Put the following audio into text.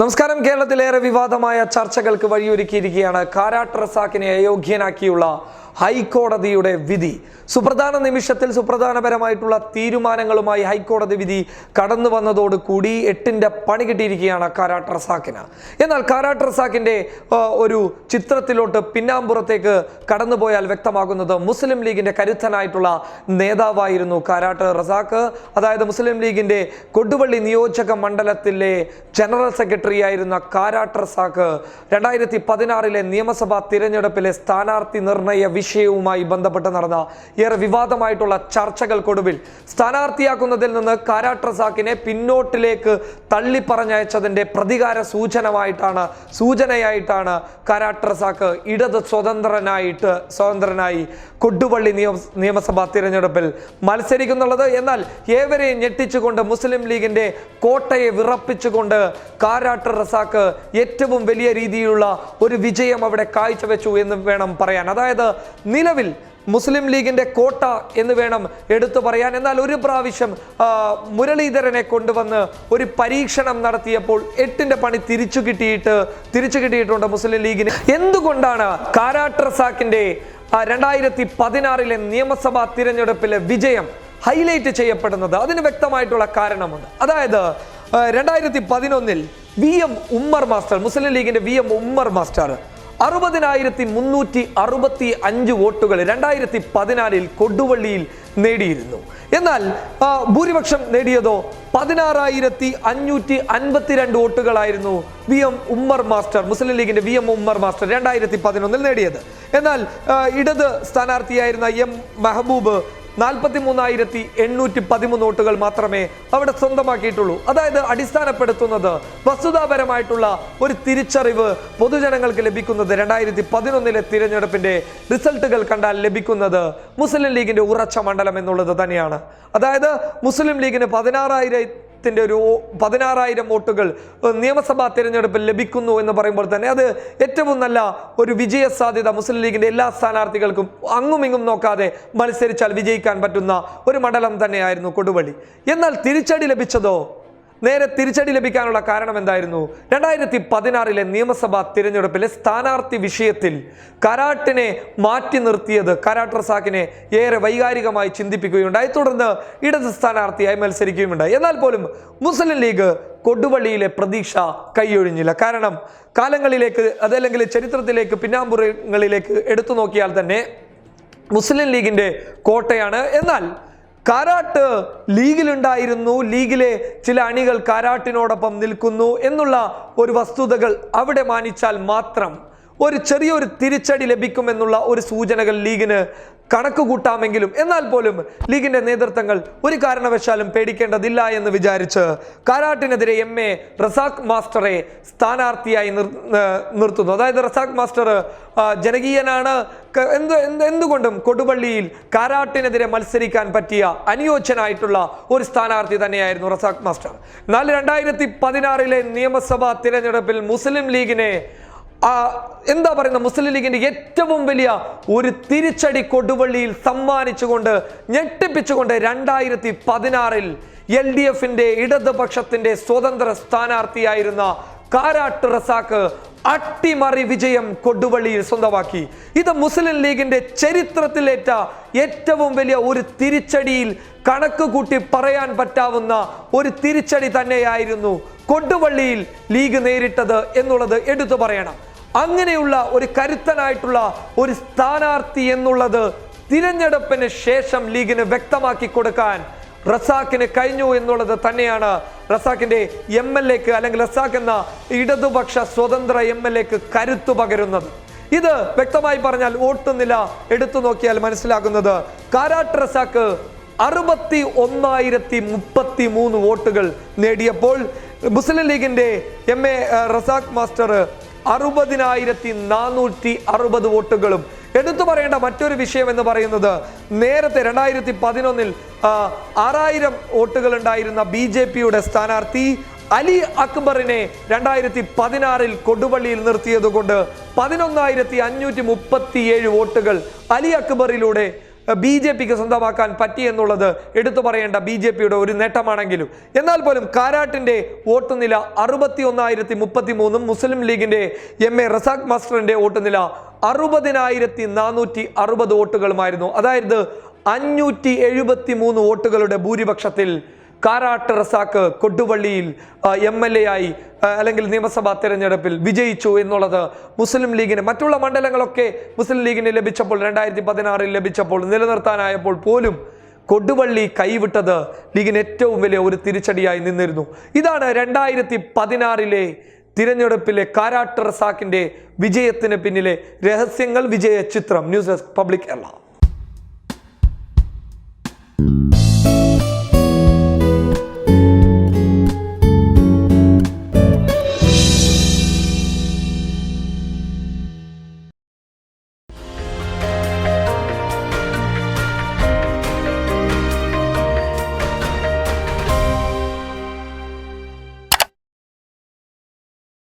നമസ്കാരം. കേരളത്തിലേറെ വിവാദമായ ചർച്ചകൾക്ക് വഴിയൊരുക്കിയിരിക്കുകയാണ് കാരാട്ട് റസാക്കിനെ അയോഗ്യനാക്കിയുള്ള ഹൈക്കോടതിയുടെ വിധി. സുപ്രധാന നിമിഷത്തിൽ സുപ്രധാനപരമായിട്ടുള്ള തീരുമാനങ്ങളുമായി ഹൈക്കോടതി വിധി കടന്നു വന്നതോടുകൂടി 8ന്റെ പണി കിട്ടിയിരിക്കുകയാണ് കാരാട്ട് റസാക്കിന്. എന്നാൽ കാരാട്ട് റസാക്കിന്റെ ഒരു ചിത്രത്തിലോട്ട് പിന്നാമ്പുറത്തേക്ക് കടന്നുപോയാൽ വ്യക്തമാകുന്നത് മുസ്ലിം ലീഗിന്റെ കരുത്തനായിട്ടുള്ള നേതാവായിരുന്നു കാരാട്ട് റസാക്ക്. അതായത് മുസ്ലിം ലീഗിന്റെ കൊടുവള്ളി നിയോജക മണ്ഡലത്തിലെ ജനറൽ സെക്രട്ടറി ആയിരുന്ന കാരാട്ട് റസാക്ക് 2016 നിയമസഭാ തിരഞ്ഞെടുപ്പിലെ സ്ഥാനാർത്ഥി നിർണയ വിഷയവുമായി ബന്ധപ്പെട്ട് നടന്ന ഏറെ വിവാദമായിട്ടുള്ള ചർച്ചകൾക്കൊടുവിൽ സ്ഥാനാർത്ഥിയാക്കുന്നതിൽ നിന്ന് കാരാട്ട് റസാക്കിനെ പിന്നോട്ടിലേക്ക് തള്ളിപ്പറഞ്ഞയച്ചതിന്റെ പ്രതികാര സൂചനയായിട്ടാണ് കാരാട്ട് റസാക്ക് ഇടത് സ്വതന്ത്രനായി കൊടുവള്ളി നിയമസഭാ തിരഞ്ഞെടുപ്പിൽ മത്സരിക്കുന്നുള്ളത്. എന്നാൽ ഏവരെയും ഞെട്ടിച്ചുകൊണ്ട് മുസ്ലിം ലീഗിന്റെ കോട്ടയെ വിറപ്പിച്ചുകൊണ്ട് കാരാട്ട് റസാക്ക് ഏറ്റവും വലിയ രീതിയിലുള്ള ഒരു വിജയം അവിടെ കാഴ്ചവെച്ചു എന്ന് വേണം പറയാൻ. അതായത് നിലവിൽ മുസ്ലിം ലീഗിന്റെ കോട്ട എന്ന് വേണം എടുത്തു പറയാൻ. എന്നാൽ ഒരു പ്രാവശ്യം മുരളീധരനെ കൊണ്ടുവന്ന് ഒരു പരീക്ഷണം നടത്തിയപ്പോൾ 8ന്റെ പണി തിരിച്ചു കിട്ടിയിട്ടുണ്ട് മുസ്ലിം ലീഗിന്. എന്തുകൊണ്ടാണ് കാരാട്ട് റസാക്കിന്റെ 2016 നിയമസഭാ തിരഞ്ഞെടുപ്പിലെ വിജയം ഹൈലൈറ്റ് ചെയ്യപ്പെടുന്നത്? അതിന് വ്യക്തമായിട്ടുള്ള കാരണമുണ്ട്. അതായത് 2011 VM ഉമ്മർ മാസ്റ്റർ, മുസ്ലിം ലീഗിന്റെ VM ഉമ്മർ മാസ്റ്റർ 60,365 വോട്ടുകൾ 2014 കൊടുവള്ളിയിൽ നേടിയിരുന്നു. എന്നാൽ ഭൂരിപക്ഷം നേടിയതോ 16,552 വോട്ടുകളായിരുന്നു VM ഉമ്മർ മാസ്റ്റർ, മുസ്ലിം ലീഗിന്റെ VM ഉമ്മർ മാസ്റ്റർ 2011 നേടിയത്. എന്നാൽ ഇടത് സ്ഥാനാർത്ഥിയായിരുന്ന M മെഹബൂബ് 43,813 വോട്ടുകൾ മാത്രമേ അവിടെ സ്വന്തമാക്കിയിട്ടുള്ളൂ. അതായത് അടിസ്ഥാനപ്പെടുത്തുന്നത് വസ്തുതാപരമായിട്ടുള്ള ഒരു തിരിച്ചറിവ് പൊതുജനങ്ങൾക്ക് ലഭിക്കുന്നത് 2011 തിരഞ്ഞെടുപ്പിന്റെ റിസൾട്ടുകൾ കണ്ടാൽ ലഭിക്കുന്നത് മുസ്ലിം ലീഗിന്റെ ഉറച്ച മണ്ഡലം എന്നുള്ളത് തന്നെയാണ്. അതായത് മുസ്ലിം ലീഗിന് 16,000 വോട്ടുകൾ നിയമസഭാ തിരഞ്ഞെടുപ്പിൽ ലഭിക്കുന്നു എന്ന് പറയുമ്പോൾ തന്നെ അത് ഏറ്റവും നല്ല ഒരു വിജയ സാധ്യത മുസ്ലിം ലീഗിന്റെ എല്ലാ സ്ഥാനാർത്ഥികൾക്കും അങ്ങും ഇങ്ങും നോക്കാതെ മത്സരിച്ചാൽ വിജയിക്കാൻ പറ്റുന്ന ഒരു മണ്ഡലം തന്നെയായിരുന്നു കൊടുവള്ളി. എന്നാൽ നേരെ തിരിച്ചടി ലഭിക്കാനുള്ള കാരണം എന്തായിരുന്നു? 2016 നിയമസഭാ തിരഞ്ഞെടുപ്പിലെ സ്ഥാനാർത്ഥി വിഷയത്തിൽ കാരാട്ടിനെ മാറ്റി നിർത്തിയത് കാരാട്ട് റസാക്കിനെ ഏറെ വൈകാരികമായി ചിന്തിപ്പിക്കുകയുണ്ടായി. തുടർന്ന് ഇടത് സ്ഥാനാർത്ഥിയായി മത്സരിക്കുകയുണ്ടായി. എന്നാൽ പോലും മുസ്ലിം ലീഗ് കൊടുവള്ളിയിലെ പ്രതീക്ഷ കൈയൊഴിഞ്ഞില്ല. കാരണം കാലങ്ങളിലേക്ക് അതല്ലെങ്കിൽ ചരിത്രത്തിലേക്ക് പിന്നാമ്പുറങ്ങളിലേക്ക് എടുത്തു നോക്കിയാൽ തന്നെ മുസ്ലിം ലീഗിന്റെ കോട്ടയാണ്. എന്നാൽ കാരാട്ട് ലീഗിലുണ്ടായിരുന്നു, ലീഗിലെ ചില അണികൾ കാരാട്ടിനോടൊപ്പം നിൽക്കുന്നു എന്നുള്ള ഒരു വസ്തുതകൾ അവിടെ മാനിച്ചാൽ മാത്രം ഒരു ചെറിയൊരു തിരിച്ചടി ലഭിക്കുമെന്നുള്ള ഒരു സൂചനകൾ ലീഗിന് കണക്ക് കൂട്ടാമെങ്കിലും എന്നാൽ പോലും ലീഗിന്റെ നേതൃത്വങ്ങൾ ഒരു കാരണവശാലും പേടിക്കേണ്ടതില്ല എന്ന് വിചാരിച്ച് കാരാട്ടിനെതിരെ MA റസാഖ് മാസ്റ്ററെ സ്ഥാനാർത്ഥിയായി നിർത്തുന്നു. അതായത് റസാഖ് മാസ്റ്റർ ജനകീയനാണ്. എന്തുകൊണ്ടും കൊടുവള്ളിയിൽ കാരാട്ടിനെതിരെ മത്സരിക്കാൻ പറ്റിയ അനുയോജ്യനായിട്ടുള്ള ഒരു സ്ഥാനാർത്ഥി തന്നെയായിരുന്നു റസാഖ് മാസ്റ്റർ. എന്നാൽ 2016 നിയമസഭാ തിരഞ്ഞെടുപ്പിൽ മുസ്ലിം ലീഗിനെ മുസ്ലിം ലീഗിന്റെ ഏറ്റവും വലിയ ഒരു തിരിച്ചടി കൊടുവള്ളിയിൽ സമ്മാനിച്ചുകൊണ്ട് ഞെട്ടിപ്പിച്ചുകൊണ്ട് 2016 LDFന്റെ ഇടതുപക്ഷത്തിന്റെ സ്വതന്ത്ര സ്ഥാനാർത്ഥിയായിരുന്ന കാരാട്ട് റസാക്ക് അട്ടിമറി വിജയം കൊടുവള്ളിയിൽ സ്വന്തമാക്കി. ഇത് മുസ്ലിം ലീഗിന്റെ ചരിത്രത്തിലേറ്റ ഏറ്റവും വലിയ ഒരു തിരിച്ചടിയിൽ കണക്ക് കൂട്ടി പറയാൻ പറ്റാവുന്ന ഒരു തിരിച്ചടി തന്നെയായിരുന്നു കൊടുവള്ളിയിൽ ലീഗ് നേരിട്ടത് എന്നുള്ളത് എടുത്തു പറയണം. അങ്ങനെയുള്ള ഒരു കരുത്തനായിട്ടുള്ള ഒരു സ്ഥാനാർത്ഥി എന്നുള്ളത് തിരഞ്ഞെടുപ്പിന് ശേഷം ലീഗിന് വ്യക്തമാക്കി കൊടുക്കാൻ റസാക്കിന് കഴിഞ്ഞു എന്നുള്ളത് തന്നെയാണ് റസാക്കിന്റെ MLAക്ക് അല്ലെങ്കിൽ റസാഖ് എന്ന ഇടതുപക്ഷ സ്വതന്ത്ര MLAക്ക് കരുത്തു പകരുന്നത്. ഇത് വ്യക്തമായി പറഞ്ഞാൽ വോട്ട് നില എടുത്തു നോക്കിയാൽ മനസ്സിലാകുന്നത് കാരാട്ട് റസാക്ക് 61,033 വോട്ടുകൾ നേടിയപ്പോൾ മുസ്ലിം ലീഗിന്റെ MA റസാഖ് മാസ്റ്റർ 60,460 വോട്ടുകളും. എടുത്തു പറയേണ്ട മറ്റൊരു വിഷയം എന്ന് പറയുന്നത് നേരത്തെ 2011 6,000 വോട്ടുകൾ ഉണ്ടായിരുന്ന BJPയുടെ സ്ഥാനാർത്ഥി അലി അക്ബറിനെ 2016 കൊടുവള്ളിയിൽ നിർത്തിയത് കൊണ്ട് 11,537 വോട്ടുകൾ അലി അക്ബറിലൂടെ BJPക്ക് സ്വന്തമാക്കാൻ പറ്റി എന്നുള്ളത് എടുത്തു പറയേണ്ട BJPയുടെ ഒരു നേട്ടമാണെങ്കിലും എന്നാൽ പോലും കാരാട്ടിന്റെ വോട്ട് നില 61,033 മുസ്ലിം ലീഗിന്റെ MA റസാഖ് മാസ്റ്ററിന്റെ വോട്ട് നില 60,460 വോട്ടുകളുമായിരുന്നു. അതായത് 573 വോട്ടുകളുടെ ഭൂരിപക്ഷത്തിൽ കാരാട്ട് റസാഖ് കൊടുവള്ളിയിൽ MLA ആയി അല്ലെങ്കിൽ നിയമസഭാ തെരഞ്ഞെടുപ്പിൽ വിജയിച്ചു എന്നുള്ളത് മുസ്ലിം ലീഗിന് മറ്റുള്ള മണ്ഡലങ്ങളൊക്കെ മുസ്ലിം ലീഗിന് ലഭിച്ചപ്പോൾ 2016 ലഭിച്ചപ്പോൾ നിലനിർത്താനായപ്പോൾ പോലും കൊടുവള്ളി കൈവിട്ടത് ലീഗിന് ഏറ്റവും വലിയ ഒരു തിരിച്ചടിയായി നിന്നിരുന്നു. ഇതാണ് 2016 തിരഞ്ഞെടുപ്പിലെ കാരാട്ട് റസാഖിന്റെ വിജയത്തിന് പിന്നിലെ രഹസ്യങ്ങൾ. വിജയ ചിത്രം. News desk public Kerala.